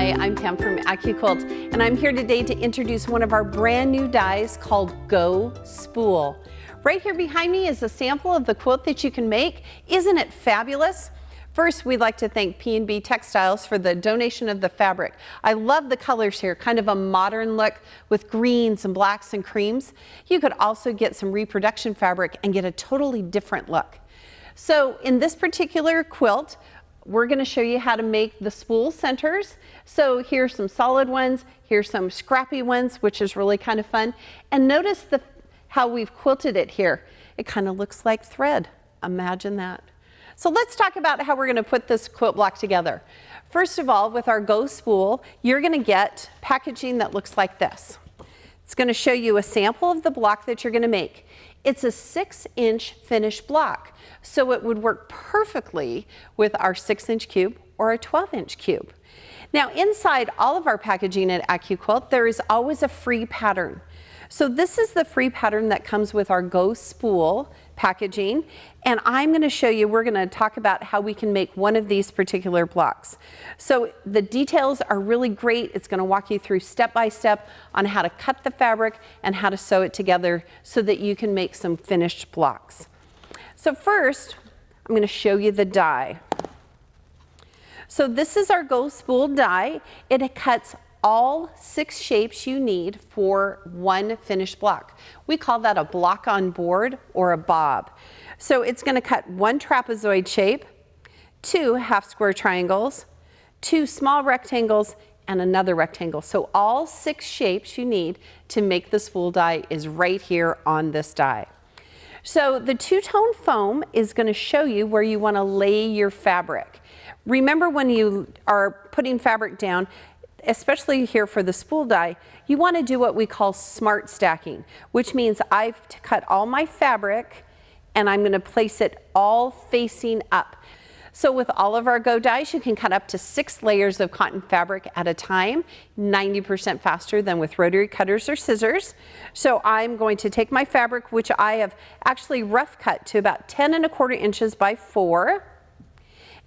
Hi, I'm Pam from AccuQuilt, and I'm here today to introduce one of our brand new dies called Go Spool. Right here behind me is a sample of the quilt that you can make. Isn't it fabulous? First, we'd like to thank P&B Textiles for the donation of the fabric. I love the colors here, kind of a modern look with greens and blacks and creams. You could also get some reproduction fabric and get a totally different look. So in this particular quilt, we're going to show you how to make the spool centers. So here's some solid ones, here's some scrappy ones, which is really kind of fun. And notice how we've quilted it here. It kind of looks like thread. Imagine that. So let's talk about how we're going to put this quilt block together. First of all, with our Go Spool, you're going to get packaging that looks like this. It's going to show you a sample of the block that you're going to make. It's a 6-inch finished block, so it would work perfectly with our 6-inch cube or a 12-inch cube. Now inside all of our packaging at AccuQuilt, there is always a free pattern. So this is the free pattern that comes with our Go Spool packaging, and I'm going to show you, we're going to talk about how we can make one of these particular blocks. So the details are really great. It's going to walk you through step by step on how to cut the fabric and how to sew it together so that you can make some finished blocks. So first, I'm going to show you the die. So this is our Go Spool die. It cuts all 6 shapes you need for one finished block. We call that a block on board or a bob. So it's going to cut 1 trapezoid shape, 2 half square triangles, 2 small rectangles, and another rectangle. So all 6 shapes you need to make the spool die is right here on this die. So the two-tone foam is going to show you where you want to lay your fabric. Remember, when you are putting fabric down, especially here for the spool die, you want to do what we call smart stacking, which means I've cut all my fabric and I'm going to place it all facing up. So with all of our Go dies, you can cut up to 6 layers of cotton fabric at a time, 90% faster than with rotary cutters or scissors. So I'm going to take my fabric, which I have actually rough cut to about 10¼ inches by 4.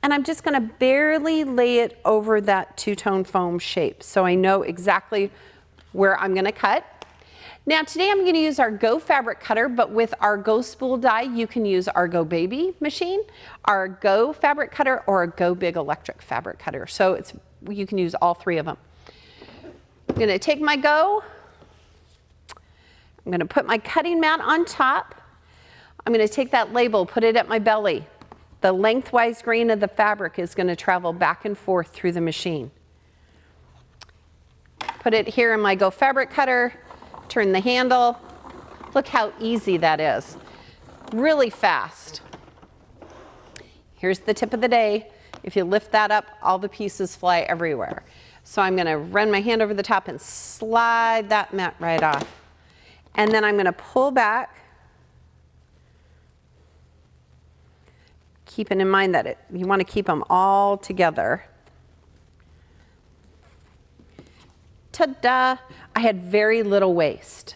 And I'm just going to barely lay it over that two-tone foam shape so I know exactly where I'm going to cut. Now today I'm going to use our Go fabric cutter, but with our Go Spool die you can use our Go Baby machine, our Go fabric cutter, or a Go Big electric fabric cutter. So you can use all 3 of them. I'm going to take my Go, I'm going to put my cutting mat on top, I'm going to take that label, put it at my belly. The lengthwise grain of the fabric is going to travel back and forth through the machine. Put it here in my Go fabric cutter, turn the handle. Look how easy that is. Really fast. Here's the tip of the day. If you lift that up, all the pieces fly everywhere. So I'm going to run my hand over the top and slide that mat right off. And then I'm going to pull back, keeping in mind that you want to keep them all together. Ta-da! I had very little waste.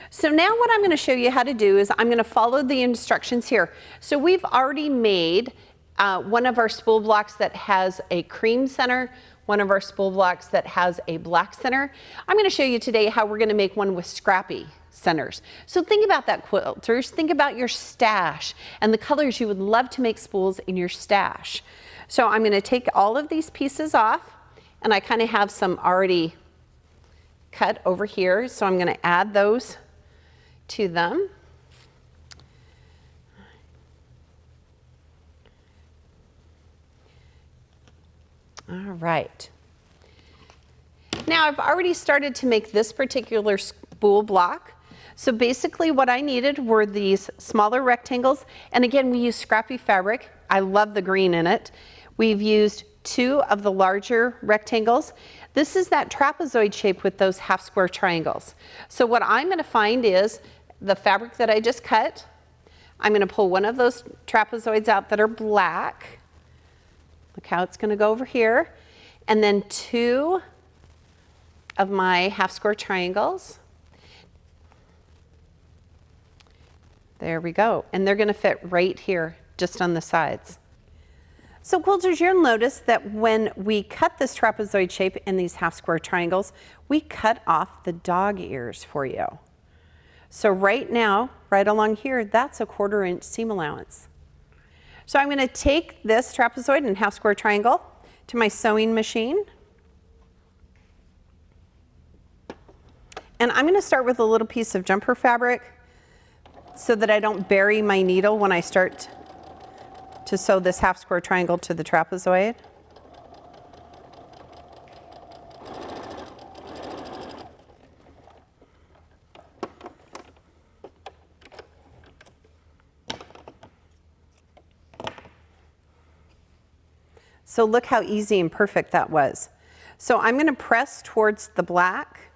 So now what I'm going to show you how to do is I'm going to follow the instructions here. So we've already made one of our spool blocks that has a cream center, one of our spool blocks that has a black center. I'm going to show you today how we're going to make one with scrappy centers. So think about that, quilters. Think about your stash and the colors you would love to make spools in your stash. So I'm going to take all of these pieces off, and I kind of have some already cut over here, so I'm going to add those to them. All right. Now I've already started to make this particular spool block. So basically what I needed were these smaller rectangles, and again we use scrappy fabric. I love the green in it. We've used 2 of the larger rectangles. This is that trapezoid shape with those half square triangles. So what I'm going to find is the fabric that I just cut. I'm going to pull one of those trapezoids out that are black. Look how it's going to go over here. And then 2 of my half square triangles. There we go. And they're going to fit right here, just on the sides. So quilters, you'll notice that when we cut this trapezoid shape in these half square triangles, we cut off the dog ears for you. So right now, right along here, that's a 1/4 inch seam allowance. So I'm going to take this trapezoid and half square triangle to my sewing machine. And I'm going to start with a little piece of jumper fabric so that I don't bury my needle when I start to sew this half square triangle to the trapezoid. So look how easy and perfect that was. So I'm going to press towards the black.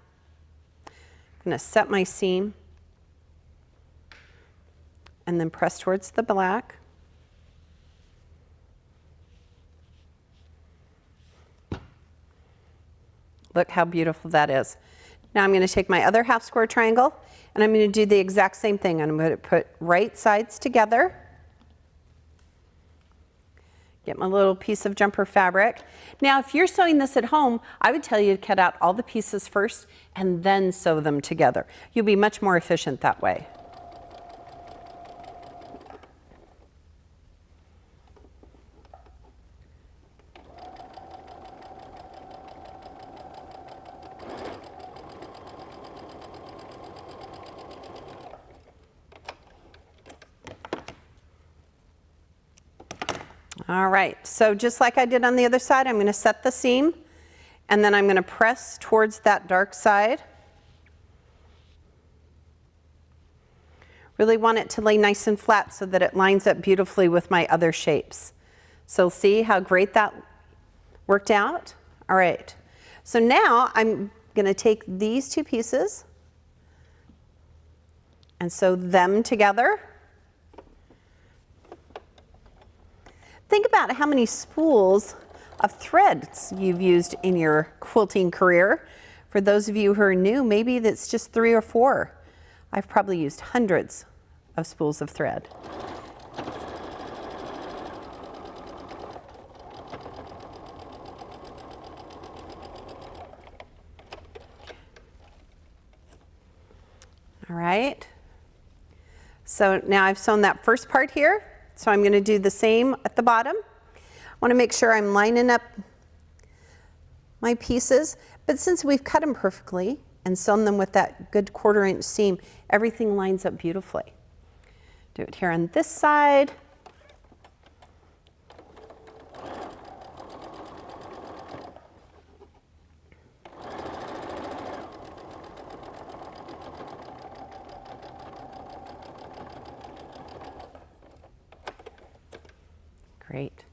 I'm going to set my seam and then press towards the black. Look how beautiful that is. Now I'm going to take my other half square triangle and I'm going to do the exact same thing. I'm going to put right sides together. Get my little piece of jumper fabric. Now, if you're sewing this at home, I would tell you to cut out all the pieces first and then sew them together. You'll be much more efficient that way. All right, so just like I did on the other side, I'm going to set the seam and then I'm going to press towards that dark side. Really want it to lay nice and flat so that it lines up beautifully with my other shapes. So see how great that worked out? All right, so now I'm going to take these two pieces and sew them together. Think about how many spools of threads you've used in your quilting career. For those of you who are new, maybe that's just 3 or 4. I've probably used hundreds of spools of thread. All right. So now I've sewn that first part here. So I'm going to do the same at the bottom. I want to make sure I'm lining up my pieces, but since we've cut them perfectly and sewn them with that good 1/4 inch seam, everything lines up beautifully. Do it here on this side. Great.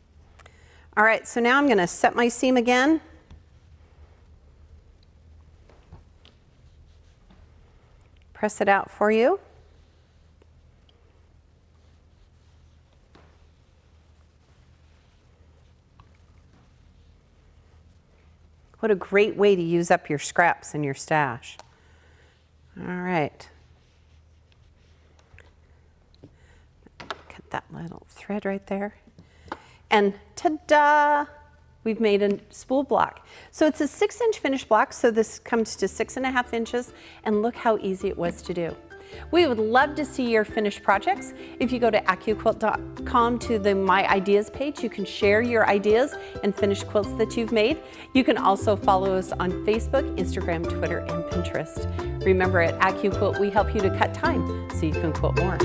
All right, so now I'm going to set my seam again. Press it out for you. What a great way to use up your scraps in your stash. All right. Cut that little thread right there. And ta-da! We've made a spool block. So it's a 6-inch finished block, so this comes to 6.5 inches, and look how easy it was to do. We would love to see your finished projects. If you go to AccuQuilt.com to the My Ideas page, you can share your ideas and finished quilts that you've made. You can also follow us on Facebook, Instagram, Twitter, and Pinterest. Remember, at AccuQuilt, we help you to cut time so you can quilt more.